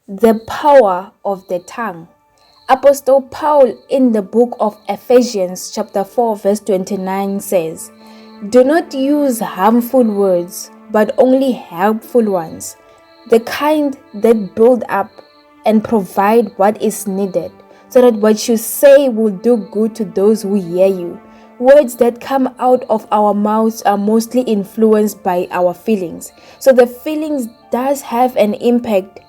The power of the tongue. Apostle Paul in the book of Ephesians chapter 4 verse 29 says, "Do not use harmful words, but only helpful ones, the kind that build up and provide what is needed, so that what you say will do good to those who hear you." Words that come out of our mouths are mostly influenced by our feelings. So the feelings does have an impact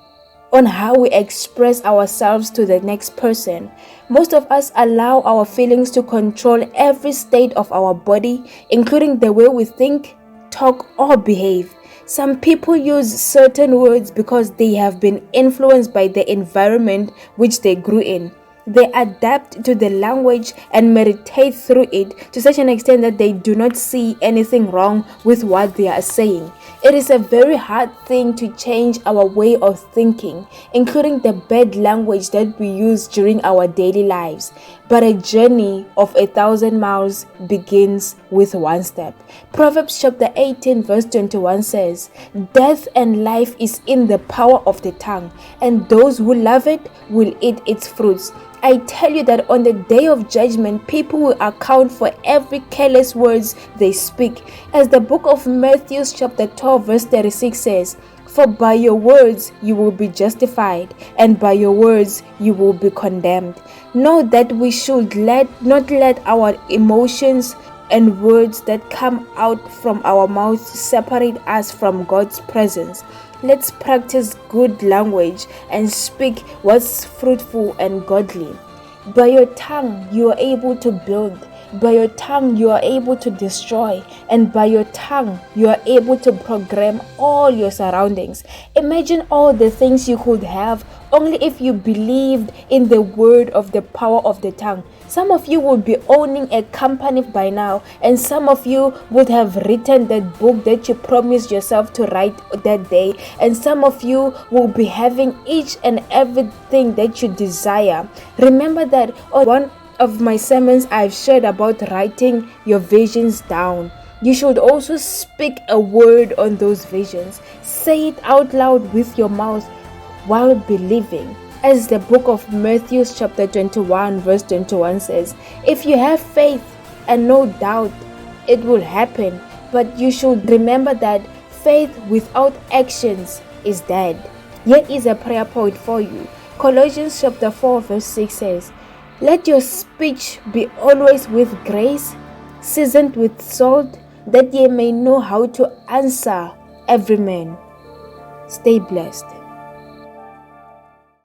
on how we express ourselves to the next person. Most of us allow our feelings to control every state of our body, including the way we think, talk, or behave. Some people use certain words because they have been influenced by the environment which they grew in. They adapt to the language and meditate through it to such an extent that they do not see anything wrong with what they are saying. It is a very hard thing to change our way of thinking, including the bad language that we use during our daily lives. But a journey of 1,000 miles begins with one step. Proverbs chapter 18 verse 21 says, "Death and life is in the power of the tongue, and those who love it will eat its fruits." I tell you that on the day of judgment, people will account for every careless words they speak. As the book of Matthew chapter 12 verse 36 says, "For by your words you will be justified, and by your words you will be condemned." Know that we should not let our emotions and words that come out from our mouths separate us from God's presence. Let's practice good language and speak what's fruitful and godly. By your tongue you are able to build. By your tongue you are able to destroy, and by your tongue you are able to program all your surroundings. Imagine all the things you could have only if you believed in the word of the power of the tongue. Some of you would be owning a company by now, and some of you would have written that book that you promised yourself to write that day, and some of you will be having each and everything that you desire. Remember that on one of my sermons I've shared about writing your visions down. You should also speak a word on those visions. Say it out loud with your mouth while believing. As the book of Matthew chapter 21 verse 21 says, "If you have faith and no doubt, it will happen." But you should remember that faith without actions is dead. Here is a prayer point for you. Colossians chapter 4 verse 6 says, "Let your speech be always with grace, seasoned with salt, that ye may know how to answer every man." Stay blessed.